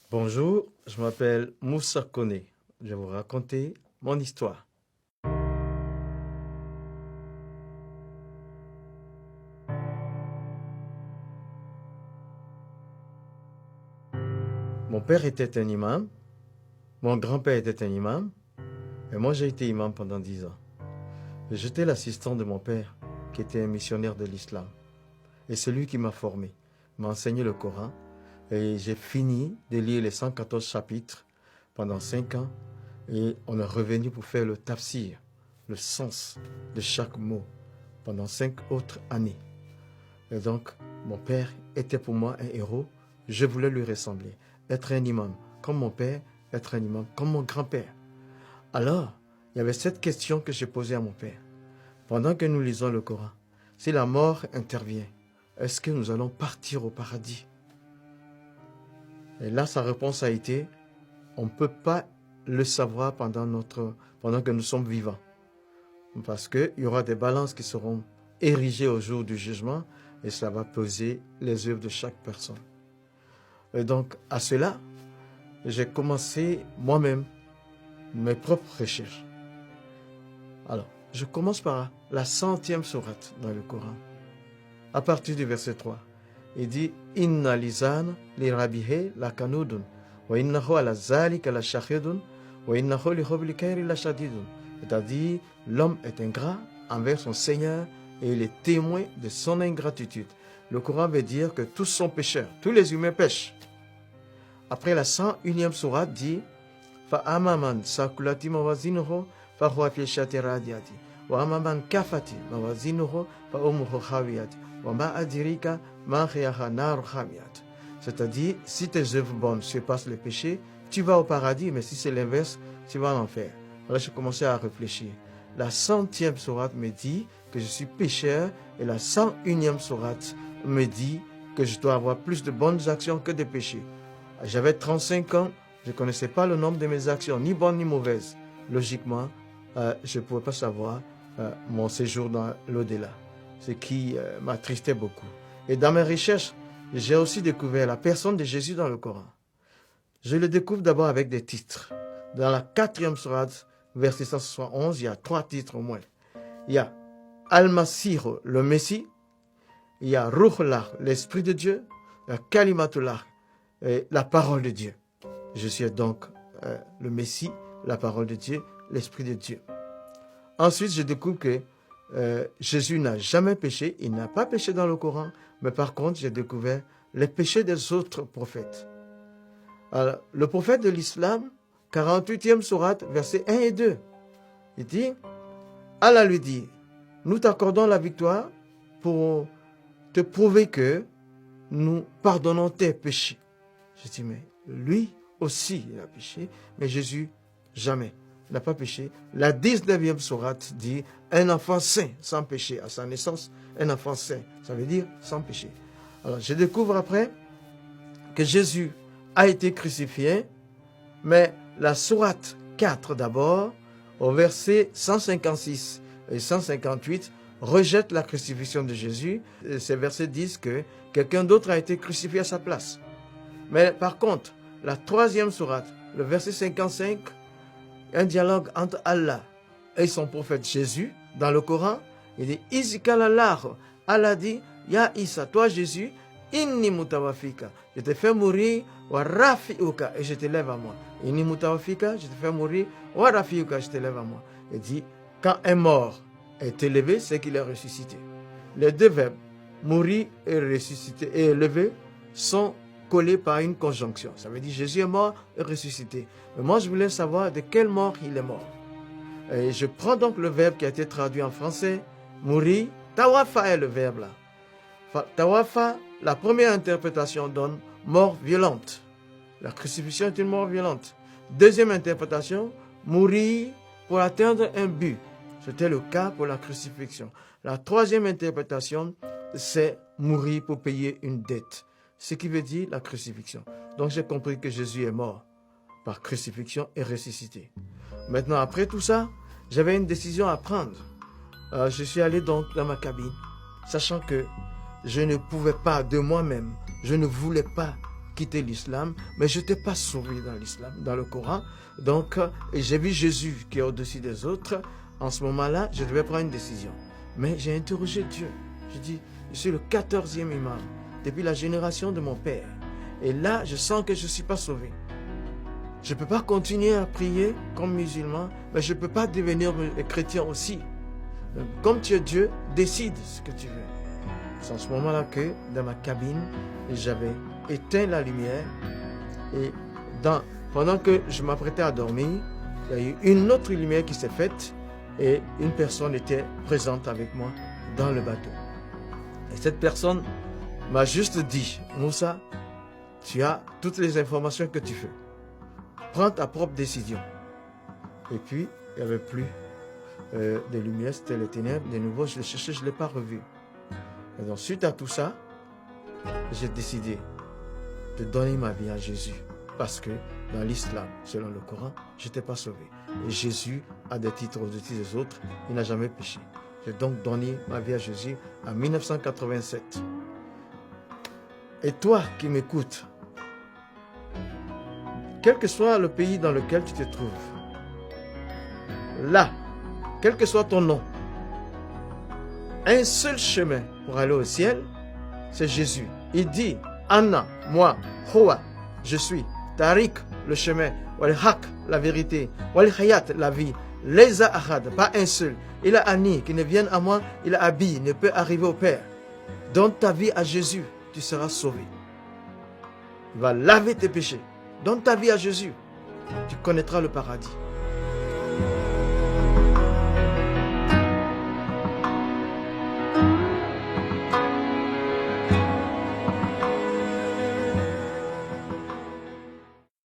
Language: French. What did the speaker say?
Bonjour, je m'appelle Moussa Kone. Je vais vous raconter mon histoire. Mon père était un imam, mon grand-père était un imam, et moi j'ai été imam pendant 10 ans. J'étais l'assistant de mon père, qui était un missionnaire de l'islam. Et c'est lui qui m'a formé, m'a enseigné le Coran, et j'ai fini de lire les 114 chapitres pendant 5 ans, et on est revenu pour faire le tafsir, le sens de chaque mot, pendant 5 autres années. Et donc, mon père était pour moi un héros, je voulais lui ressembler, être un imam comme mon père, être un imam comme mon grand-père. Alors, il y avait cette question que j'ai posée à mon père. Pendant que nous lisons le Coran, si la mort intervient, est-ce que nous allons partir au paradis? Et là, sa réponse a été, on ne peut pas le savoir pendant que nous sommes vivants. Parce qu'il y aura des balances qui seront érigées au jour du jugement et ça va peser les œuvres de chaque personne. Et donc, à cela, j'ai commencé moi-même mes propres recherches. Alors, je commence par la 100e sourate dans le Coran. À partir du verset 3, il dit « Inna lisan li rabihe la kanudun, wa innahu ala zalika la shahidun, wa innahu li hubli khairi la shadidun. » C'est-à-dire, l'homme est ingrat envers son Seigneur et il est témoin de son ingratitude. Le Coran veut dire que tous sont pécheurs, tous les humains pêchent. Après la 101e sourate dit « Fa'amaman sakulati mawazinuhu fahuwa fi shati radiyati, wa amaman kafati mawazinuhu fa'umuhu khawiyati, wa ma adirika ma khiyaha nar khamiyat. » C'est-à-dire, si tes œuvres bonnes surpassent les péchés, tu vas au paradis, mais si c'est l'inverse, tu vas en enfer. Alors j'ai commencé à réfléchir. La 100e sourate me dit que je suis pécheur et la 101e sourate me dit que je dois avoir plus de bonnes actions que de péchés. J'avais 35 ans, je ne connaissais pas le nombre de mes actions, ni bonnes ni mauvaises. Logiquement, je ne pouvais pas savoir mon séjour dans l'au-delà, ce qui m'attristait beaucoup. Et dans mes recherches, j'ai aussi découvert la personne de Jésus dans le Coran. Je le découvre d'abord avec des titres. Dans la 4e sourate, verset 171, il y a 3 titres au moins. Il y a Al-Masih, le Messie. Il y a Ruhullah, l'Esprit de Dieu. Il y a Kalimatullah, la parole de Dieu. Je suis donc le Messie, la parole de Dieu, l'Esprit de Dieu. Ensuite, je découvre que Jésus n'a jamais péché. Il n'a pas péché dans le Coran. Mais par contre, j'ai découvert les péchés des autres prophètes. Alors, le prophète de l'islam, 48e sourate, versets 1 et 2. Il dit, Allah lui dit, nous t'accordons la victoire pour te prouver que nous pardonnons tes péchés. Je dis, mais lui aussi, il a péché, mais Jésus, jamais. Il n'a pas péché. La 19e sourate dit, un enfant saint, sans péché, à sa naissance, un enfant saint, ça veut dire sans péché. Alors, je découvre après que Jésus a été crucifié, mais la sourate 4 d'abord, au verset 156 et 158, rejette la crucifixion de Jésus. Ces versets disent que quelqu'un d'autre a été crucifié à sa place. Mais par contre, la 3e sourate, le verset 55, un dialogue entre Allah et son prophète Jésus, dans le Coran, il dit « Izikal Allah » Allah dit « Ya Isa, toi Jésus, inni mutawafika, je te fais mourir, wa rafiuka, et je te lève à moi. Inni mutawafika, je te fais mourir, wa rafiuka, je te lève à moi. » Il dit, quand un mort est élevé, c'est qu'il est ressuscité. Les deux verbes, mourir et ressusciter et élever, sont collés par une conjonction. Ça veut dire Jésus est mort et ressuscité. Mais moi, je voulais savoir de quelle mort il est mort. Et je prends donc le verbe qui a été traduit en français, mourir. Tawafa est le verbe là. Tawafa, la première interprétation donne mort violente. La crucifixion est une mort violente. Deuxième interprétation, mourir pour atteindre un but. C'était le cas pour la crucifixion. La troisième interprétation, c'est mourir pour payer une dette. Ce qui veut dire la crucifixion. Donc j'ai compris que Jésus est mort par crucifixion et ressuscité. Maintenant, après tout ça, j'avais une décision à prendre. Je suis allé donc dans ma cabine, sachant que je ne pouvais pas de moi-même, je ne voulais pas quitter l'islam, mais je n'étais pas sauvé dans l'islam, dans le Coran. Donc, j'ai vu Jésus qui est au-dessus des autres. En ce moment-là, je devais prendre une décision. Mais j'ai interrogé Dieu. Je dis, je suis le 14e imam, depuis la génération de mon père. Et là, je sens que je ne suis pas sauvé. Je ne peux pas continuer à prier comme musulman, mais je ne peux pas devenir chrétien aussi. Comme tu es Dieu, décide ce que tu veux. C'est en ce moment-là que, dans ma cabine, j'avais éteint la lumière. Et pendant que je m'apprêtais à dormir, il y a eu une autre lumière qui s'est faite et une personne était présente avec moi dans le bateau. Et cette personne m'a juste dit, Moussa, tu as toutes les informations que tu veux. Prends ta propre décision. Et puis, il n'y avait plus de lumière, c'était les ténèbres. De nouveau, je l'ai cherché, je ne l'ai pas revu. Et donc, suite à tout ça, j'ai décidé de donner ma vie à Jésus. Parce que dans l'islam, selon le Coran, je n'étais pas sauvé. Et Jésus a des titres au-dessus des autres. Il n'a jamais péché. J'ai donc donné ma vie à Jésus en 1987. Et toi qui m'écoutes, quel que soit le pays dans lequel tu te trouves, là, quel que soit ton nom, un seul chemin pour aller au ciel, c'est Jésus. Il dit, Anna, moi, Hoa, je suis, Tariq, le chemin, Wal Haq, la vérité, Wal Hayat, la vie, Leza Ahad, pas un seul. Il a Ani, qui ne vienne à moi, il a Abi, ne peut arriver au Père. Donne ta vie à Jésus, tu seras sauvé. Il va laver tes péchés. Donne ta vie à Jésus, tu connaîtras le paradis.